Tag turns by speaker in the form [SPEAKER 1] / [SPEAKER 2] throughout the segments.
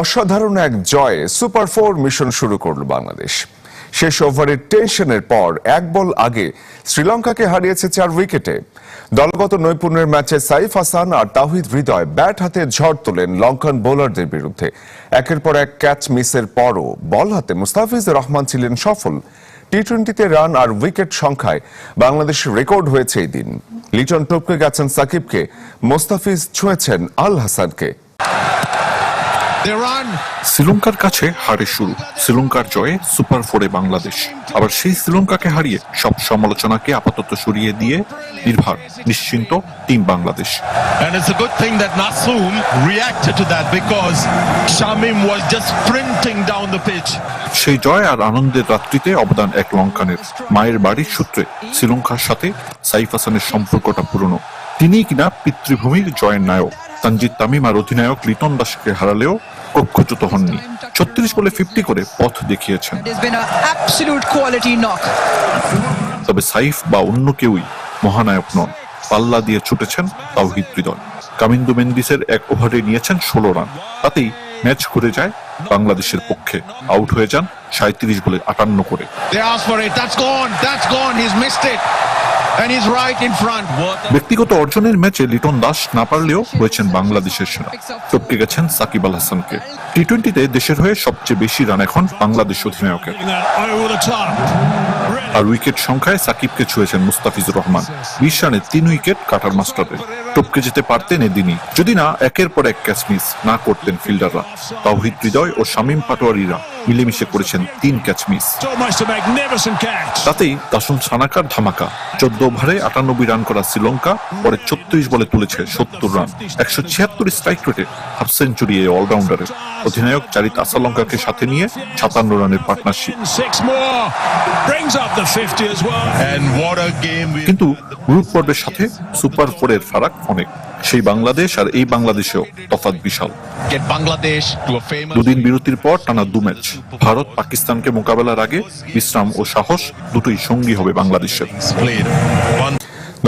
[SPEAKER 1] অসাধারণ এক জয়ে সুপার 4 মিশন শুরু করল বাংলাদেশ। শেষ ওভারের টেনশনের পর এক বল আগে শ্রীলঙ্কাকে হারিয়েছে 4 উইকেটে। দলগত নৈপুণ্যের ম্যাচে সাইফ হাসান আর তাওহিদ হৃদয় ব্যাট হাতে ঝড় তোলেন লঙ্কান বোলারদের বিরুদ্ধে। একের পর এক ক্যাচ মিসের পরও বল হাতে মুস্তাফিজুর রহমান ছিলেন সফল। টি-20তে রান আর উইকেট সংখ্যায় বাংলাদেশের রেকর্ড হয়েছে এই দিন। লিটন টপকে গেছেন সাকিবকে, মুস্তাফিজ ছুঁয়েছেন আল হাসানকে।
[SPEAKER 2] শ্রীলঙ্কার কাছে হারের শুরু, শ্রীলঙ্কার জয়ে সুপার 4-এ বাংলাদেশ। আবার সেই শ্রীলঙ্কাকে হারিয়ে সব সমালোচনাকে আপাতত সরিয়ে দিয়ে নির্ভর নিশ্চিন্ত team Bangladesh.
[SPEAKER 3] And it's a good thing that Nasoom reacted to that because Shamim was just sprinting down the pitch.
[SPEAKER 2] সেই জয় আর আনন্দের রাত্রিতে অবদান এক লঙ্কানের। মায়ের বাড়ির সূত্রে শ্রীলঙ্কার সাথে সাইফ হাসানের সম্পর্কটা পুরনো। তিনিই কিনা পিতৃভূমির জয়ের নায়ক। তানজিদ তামিম আর অধিনায়ক লিটন দাসকে হারালেও কক্ষচ্যুত হননি। 36 বলে 50 করে পথ দেখিয়েছেন। তবে সাইফ বা অন্য কেউই মহানায়ক নন। পাল্লা দিয়ে ছুটেছেন তাওহিদ হৃদয়। কামিন্দু মেন্দিসের এক ওভারে নিয়েছেন 16 রান। তাতেই ম্যাচ ঘুরে যায় বাংলাদেশের পক্ষে। আউট হয়ে যান 37 বলে 58 করে। ব্যক্তিগত অর্জনের ম্যাচে লিটন দাস না পারলেও হয়েছেন বাংলাদেশের সেরা। টপকে গেছেন সাকিব আল হাসানকে। টি-20তে দেশের হয়ে সবচেয়ে বেশি রান এখন বাংলাদেশ অধিনায়কের। আর উইকেট সংখ্যায় সাকিবকে ছুঁয়েছেন মুস্তাফিজুর রহমান। 20 রানে 3 উইকেট কাটার মাস্টারে। টপকে যেতে পারতেন এদিনই, যদি না একের পর এক ক্যাচ মিস না করতেন ফিল্ডাররা। তাওহিদ হৃদয় ও শামীম পাটোয়ারিরা মিলেমিশে করেছেন 3 ক্যাচ মিস। তাতেই দাসুন সানাকার ধামাকা। 14 ওভারে 98 রান করা শ্রীলঙ্কা পরে 36 বলে তুলেছে 70 রান। 176 স্ট্রাইক রেটে হাফ সেঞ্চুরি এই অলরাউন্ডারের। অধিনায়ক চারিত আসালঙ্কাকে সাথে নিয়ে 57 রানের পার্টনারশিপ। কিন্তু গ্রুপ পর্বের সাথে সুপার 4-এর ফারাক অনেক। সেই বাংলাদেশ আর এই বাংলাদেশেও তফাৎ বিশাল। দুদিন বিরতির পর টানা 2 ম্যাচ। ভারত পাকিস্তানকে মোকাবেলার আগে বিশ্রাম ও সাহস দুটোই সঙ্গী হবে বাংলাদেশের।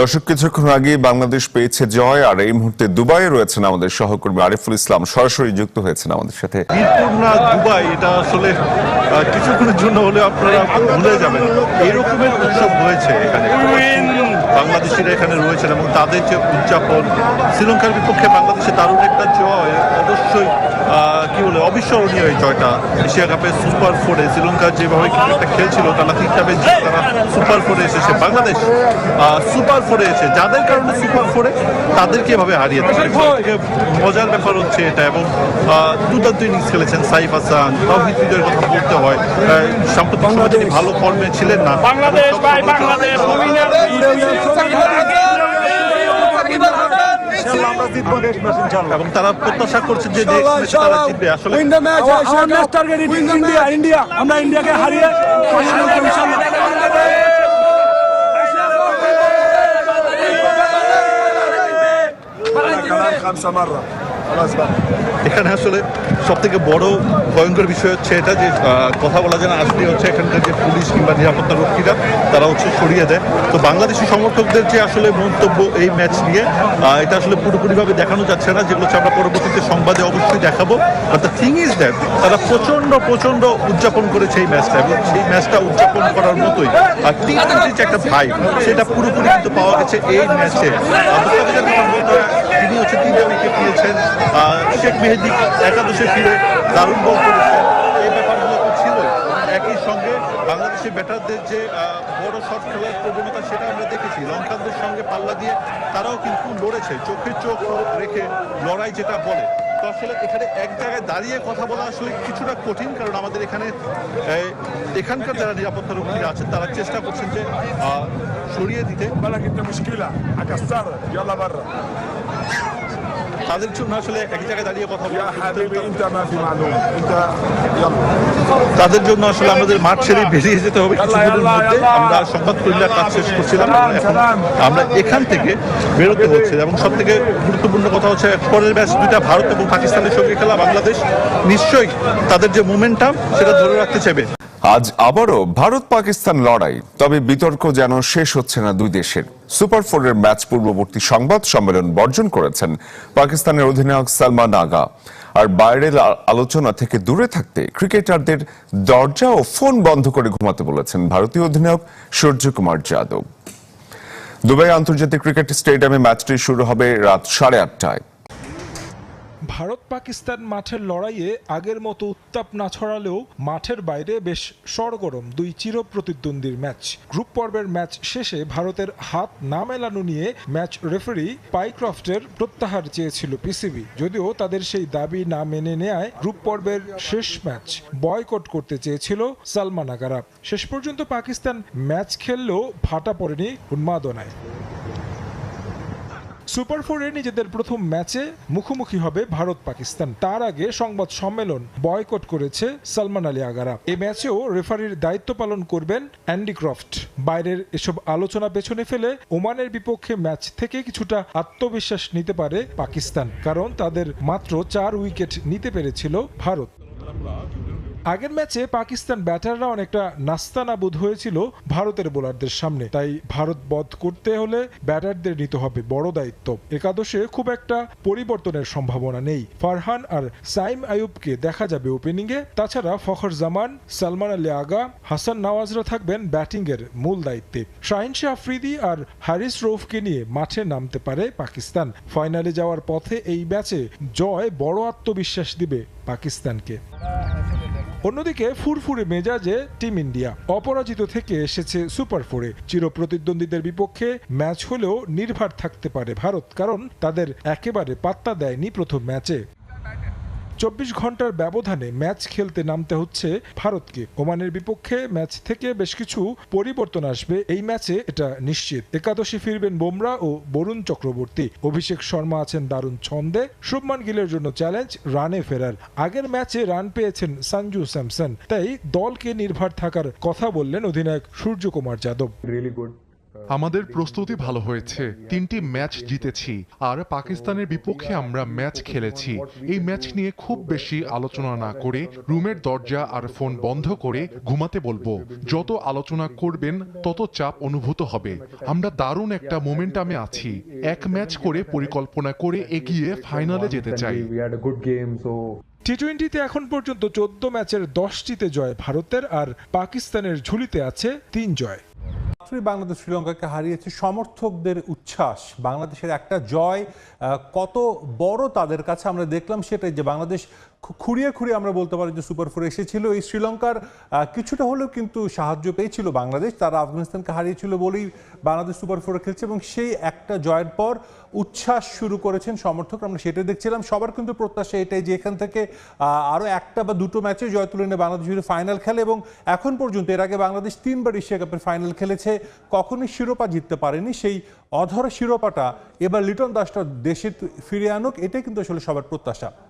[SPEAKER 1] দর্শক, কিছুক্ষণ আগে বাংলাদেশ পেয়েছে জয়, আর এই মুহূর্তে দুবাইয়ে রয়েছেন আমাদের সহকর্মী আরিফুল ইসলাম, সরাসরি যুক্ত হয়েছেন আমাদের সাথে।
[SPEAKER 4] দুবাই, এটা আসলে কিছুক্ষণের জন্য হলে আপনারা ভুলে যাবেন এরকমের উৎসব হয়েছে এখানে। বাংলাদেশিরা এখানে রয়েছেন এবং তাদের যে উদযাপন, শ্রীলঙ্কার বিপক্ষে বাংলাদেশের দারুণ একটা জয়, অবশ্যই কি বলে অবিস্মরণীয় এই জয়টা। এশিয়া কাপের সুপার 4-এ শ্রীলঙ্কা যেভাবে ক্রিকেটটা খেলছিল, টানা 3টা ম্যাচ তারা সুপার 4-এ এসেছে। বাংলাদেশ সুপার 4-এ এসে যাদের কারণে সুপার 4-এ তাদেরকে এভাবে হারিয়ে দিচ্ছে। মজার ব্যাপার হচ্ছে এটা। এবং দুর্দান্ত ইনিংস খেলেছেন সাইফ হাসান, তাওহিদ হৃদয়ের কথা বলতে হয়। সাম্প্রতিক সময় তিনি ভালো ফর্মে ছিলেন না, এবং তারা প্রত্যাশা করছে যে তারা জিতবে। আসলে
[SPEAKER 5] আমরা ইন্ডিয়াকে হারিয়ে
[SPEAKER 4] এখানে আসলে সব থেকে বড় ভয়ঙ্কর বিষয় হচ্ছে এটা যে কথা বলা যায় না, আসলে হচ্ছে এখানকার যে পুলিশ কিংবা নিরাপত্তা রক্ষীরা তারা হচ্ছে সরিয়ে দেয়। তো বাংলাদেশি সমর্থকদের যে আসলে মন্তব্য এই ম্যাচ নিয়ে, এটা আসলে পুরোপুরিভাবে দেখানো যাচ্ছে না, যেগুলো হচ্ছে আমরা পরবর্তীতে সংবাদে অবশ্যই দেখাবো। But the thing is that তারা প্রচন্ড উদযাপন করেছে এই ম্যাচটা, এবং সেই ম্যাচটা উদযাপন করার মতোই আর টি-20 যে একটা ভাইব সেটা পুরোপুরি কিন্তু পাওয়া গেছে এই ম্যাচে। তিনি হচ্ছে 3টা উইকেট নিয়েছেন। শেখ মেহেদী একাদশে ফিরে দারুণ বল করেছেন। এই ব্যাপারগুলো তো ছিল। একই সঙ্গে বাংলাদেশের ব্যাটারদের যে বড় শট খেলার প্রবণতা সেটা আমরা দেখেছি। লঙ্কানদের সঙ্গে পাল্লা দিয়ে তারাও কিন্তু লড়েছে, চোখে চোখ রেখে লড়াই যেটা বলে। তো আসলে এখানে এক জায়গায় দাঁড়িয়ে কথা বলা আসলে কিছুটা কঠিন, কারণ আমাদের এখানকার যারা নিরাপত্তা রক্ষীরা আছেন তারা চেষ্টা করছেন যে সরিয়ে দিতে। তাদের জন্য আসলে এক জায়গায় দাঁড়িয়ে কথা বলা, তাদের জন্য আসলে আমাদের মাঠ ছেড়ে বেরিয়ে যেতে হবে কিছুদিনের মধ্যে। আমরা সংবাদ কর্মীরা কাজ শেষ করছিলাম, এখন আমরা এখান থেকে বেরোতে হচ্ছে। এবং সব থেকে গুরুত্বপূর্ণ কথা হচ্ছে পরের ম্যাচ 2টা ভারত এবং পাকিস্তানের সঙ্গে খেলা। বাংলাদেশ নিশ্চয়ই তাদের যে মোমেন্টাম সেটা ধরে রাখতে চাইবে।
[SPEAKER 1] আজ আবারও ভারত পাকিস্তান লড়াই, তবে বিতর্ক যেন শেষ হচ্ছে না দুই দেশের। সুপার 4-এর ম্যাচ পূর্ববর্তী সংবাদ সম্মেলন বর্জন করেছেন পাকিস্তানের অধিনায়ক সালমান আগা। আর বাইরের আলোচনা থেকে দূরে থাকতে ক্রিকেটারদের দরজা ও ফোন বন্ধ করে ঘুমাতে বলেছেন ভারতীয় অধিনায়ক সূর্যকুমার যাদব। দুবাই আন্তর্জাতিক ক্রিকেট স্টেডিয়ামে ম্যাচটি শুরু হবে রাত 8:30টায়।
[SPEAKER 6] ভারত পাকিস্তান মাঠের লড়াইয়ে আগের মতো উত্তাপ না ছড়ালেও মাঠের বাইরে বেশ সরগরম দুই চিরপ্রতিদ্বন্দ্বীর ম্যাচ। গ্রুপ পর্বের ম্যাচ শেষে ভারতের হাত না মেলানো নিয়ে ম্যাচ রেফারি পাইক্রফটের প্রত্যাহার চেয়েছিল পিসিবি, যদিও তাদের সেই দাবি না মেনে নেয় গ্রুপ পর্বের শেষ ম্যাচ বয়কট করতে চেয়েছিল সালমান আগারা। শেষ পর্যন্ত পাকিস্তান ম্যাচ খেললেও ভাটা পড়েনি উন্মাদনায়। সুপার ফোরে নিজেদের প্রথম ম্যাচে মুখোমুখি হবে ভারত পাকিস্তান। তার আগে সংবাদ সম্মেলন বয়কট করেছে সালমান আলী আগারা। এই ম্যাচেও রেফারির দায়িত্ব পালন করবেন অ্যান্ডি ক্রফট। বাইরের এসব আলোচনা পেছনে ফেলে ওমানের বিপক্ষে ম্যাচ থেকে কিছুটা আত্মবিশ্বাস নিতে পারে পাকিস্তান, কারণ তাদের মাত্র 4 উইকেট নিতে পেরেছিল ভারত। আগের ম্যাচে পাকিস্তান ব্যাটাররা অনেকটা নাস্তানাবুদ হয়েছিল ভারতের বোলারদের সামনে, তাই ভারত বধ করতে হলে ব্যাটারদের নিতে হবে বড় দায়িত্ব। একাদশে খুব একটা পরিবর্তনের সম্ভাবনা নেই। ফারহান আর সাইম আইয়ুবকে দেখা যাবে ওপেনিংয়ে। তাছাড়া ফখর জামান, সালমান আলী আগা, হাসান নওয়াজরা থাকবেন ব্যাটিংয়ের মূল দায়িত্বে। শাহিন শাহ আফ্রিদি আর হারিস রৌফকে নিয়ে মাঠে নামতে পারে পাকিস্তান। ফাইনালে যাওয়ার পথে এই ম্যাচে জয় বড় আত্মবিশ্বাস দিবে পাকিস্তানকে। অন্যদিকে ফুরফুরে মেজাজে টিম ইন্ডিয়া অপরাজিত থেকে এসেছে সুপার ফোরে। চিরপ্রতিদ্বন্দ্বীদের বিপক্ষে ম্যাচ হলেও নির্ভর থাকতে পারে ভারত, কারণ তাদের একেবারে পাত্তা দেয়নি প্রথম ম্যাচে। 24 ঘন্টার ব্যবধানে ম্যাচ খেলতে নামতে হচ্ছে ভারতকে। ওমানের বিপক্ষে ম্যাচ থেকে বেশ কিছু পরিবর্তন আসবে এই ম্যাচে, এটা নিশ্চিত। একাদশে ফিরবেন বুমরা ও বরুণ চক্রবর্তী। অভিষেক শর্মা আছেন দারুণ ছন্দে। শুভমান গিলের জন্য চ্যালেঞ্জ রানে ফেরার। আগের ম্যাচে রান পেয়েছেন সঞ্জু স্যামসন, তাই দলকে নির্ভর থাকার কথা বললেন অধিনায়ক সূর্যকুমার যাদব।
[SPEAKER 7] আমাদের প্রস্তুতি ভালো হয়েছে, 3টি ম্যাচ জিতেছি আর পাকিস্তানের বিপক্ষে আমরা ম্যাচ খেলেছি। এই ম্যাচ নিয়ে খুব বেশি আলোচনা না করে রুমের দরজা আর ফোন বন্ধ করে ঘুমাতে বলবো। যত আলোচনা করবেন তত চাপ অনুভূত হবে। আমরা দারুণ একটা মোমেন্টামে আছি। এক ম্যাচ করে পরিকল্পনা করে এগিয়ে ফাইনালে যেতে চাই।
[SPEAKER 6] টি-20তে এখন পর্যন্ত 14 ম্যাচের 10টিতে জয় ভারতের, আর পাকিস্তানের ঝুলিতে আছে 3 জয়।
[SPEAKER 8] বাংলাদেশ শ্রীলঙ্কাকে হারিয়েছে, সমর্থকদের উচ্ছ্বাস, বাংলাদেশের একটা জয় কত বড় তাদের কাছে আমরা দেখলাম সেটাই, যে বাংলাদেশ খুঁড়িয়ে খুঁড়িয়ে আমরা বলতে পারি যে সুপার ফোরে এসেছিল। এই শ্রীলঙ্কার কিছুটা হলেও কিন্তু সাহায্য পেয়েছিল বাংলাদেশ, তারা আফগানিস্তানকে হারিয়েছিল বলেই বাংলাদেশ সুপার ফোরে খেলছে, এবং সেই একটা জয়ের পর উচ্ছ্বাস শুরু করেছেন সমর্থক। আমরা সেটাই দেখছিলাম। সবার কিন্তু প্রত্যাশা এটাই যে এখান থেকে আরও একটা বা দুটো ম্যাচে জয় তুলে নিয়ে বাংলাদেশ ফাইনাল খেলে, এবং এখন পর্যন্ত এর আগে বাংলাদেশ 3বার এশিয়া কাপের ফাইনাল খেলেছে, কখনোই শিরোপা জিততে পারেনি। সেই অধরা শিরোপাটা এবার লিটন দাসটা দেশে ফিরে আনুক, এটাই কিন্তু আসলে সবার প্রত্যাশা।